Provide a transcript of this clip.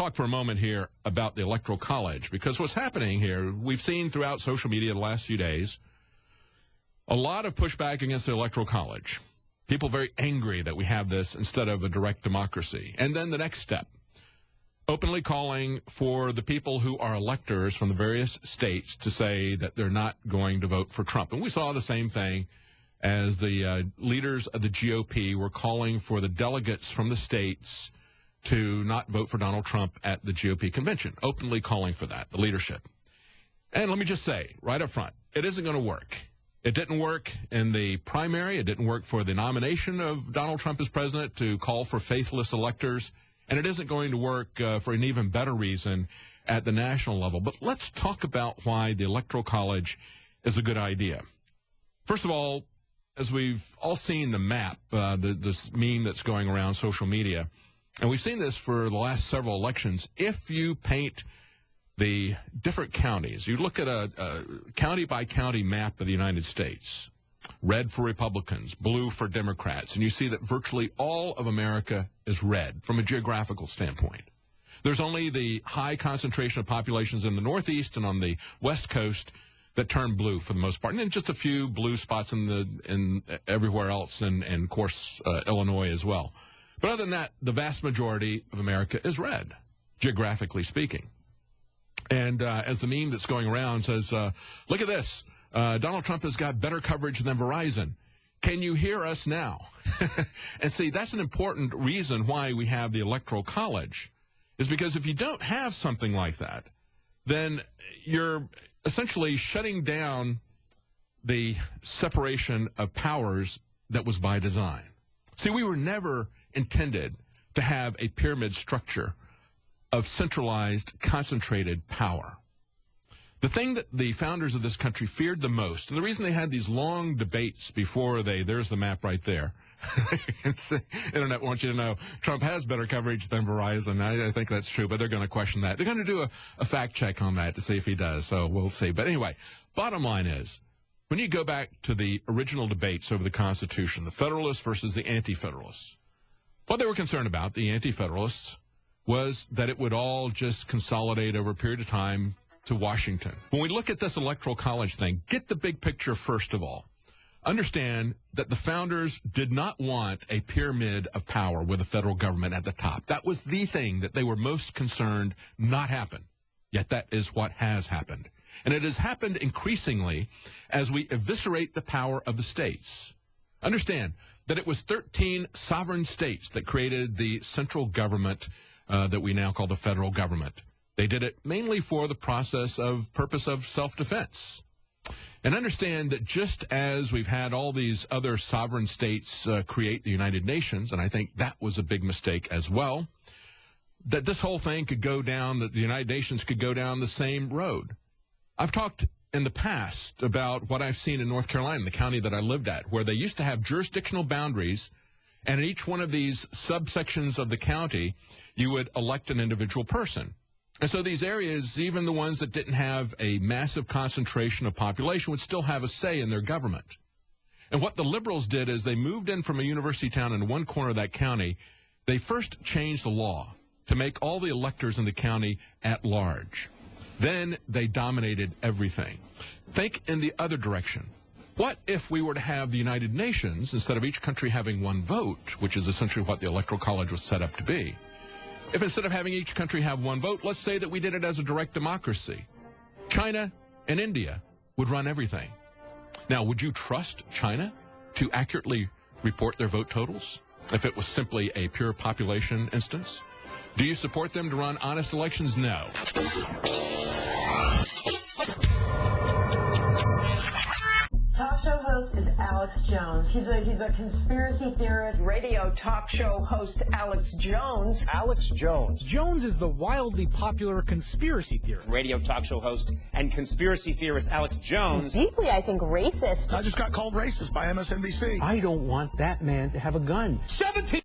talk for a moment here about the Electoral College, because what's happening here, we've seen throughout social media the last few days, a lot of pushback against the Electoral College. People very angry that we have this instead of a direct democracy. And then the next step, openly calling for the people who are electors from the various states to say that they're not going to vote for Trump. And we saw the same thing as the leaders of the GOP were calling for the delegates from the states to not vote for Donald Trump at the GOP convention, openly calling for that, the leadership. And let me just say, right up front, it isn't going to work. It didn't work in the primary. It didn't work for the nomination of Donald Trump as president to call for faithless electors. And it isn't going to work for an even better reason at the national level. But let's talk about why the Electoral College is a good idea. First of all, as we've all seen the map, this meme that's going around social media, and we've seen this for the last several elections, if you paint the different counties, you look at a county-by-county map of the United States, red for Republicans, blue for Democrats, and you see that virtually all of America is red from a geographical standpoint. There's only the high concentration of populations in the Northeast and on the West Coast that turn blue for the most part, and then just a few blue spots in everywhere else, and of course, Illinois as well. But other than that, the vast majority of America is red, geographically speaking. And as the meme that's going around says, look at this. Donald Trump has got better coverage than Verizon. Can you hear us now? And see, that's an important reason why we have the Electoral College, is because if you don't have something like that, then you're essentially shutting down the separation of powers that was by design. See, we were never intended to have a pyramid structure of centralized, concentrated power. The thing that the founders of this country feared the most, and the reason they had these long debates before there's the map right there. Internet wants you to know Trump has better coverage than Verizon. I think that's true, but they're going to question that. They're going to do a fact check on that to see if he does, so we'll see. But anyway, bottom line is, when you go back to the original debates over the Constitution, the Federalists versus the Anti-Federalists, what they were concerned about, the Anti-Federalists, was that it would all just consolidate over a period of time to Washington. When we look at this Electoral College thing, get the big picture first of all. Understand that the founders did not want a pyramid of power with the federal government at the top. That was the thing that they were most concerned not happen. Yet that is what has happened. And it has happened increasingly as we eviscerate the power of the states. Understand that it was 13 sovereign states that created the central government that we now call the federal government. They did it mainly for the purpose of self-defense. And understand that just as we've had all these other sovereign states create the United Nations, and I think that was a big mistake as well, that this whole thing could go down, that the United Nations could go down the same road. I've talked in the past about what I've seen in North Carolina, the county that I lived at, where they used to have jurisdictional boundaries, and in each one of these subsections of the county, you would elect an individual person. And so these areas, even the ones that didn't have a massive concentration of population, would still have a say in their government. And what the liberals did is they moved in from a university town into one corner of that county. They first changed the law to make all the electors in the county at large. Then they dominated everything. Think in the other direction. What if we were to have the United Nations, instead of each country having one vote, which is essentially what the Electoral College was set up to be, if instead of having each country have one vote, let's say that we did it as a direct democracy, China and India would run everything. Now, would you trust China to accurately report their vote totals if it was simply a pure population instance? Do you support them to run honest elections? No. Talk show host is Alex Jones. He's a conspiracy theorist. Radio talk show host Alex Jones. Alex Jones. Jones is the wildly popular conspiracy theorist. Radio talk show host and conspiracy theorist Alex Jones. Deeply, I think, racist. I just got called racist by MSNBC. I don't want that man to have a gun. 17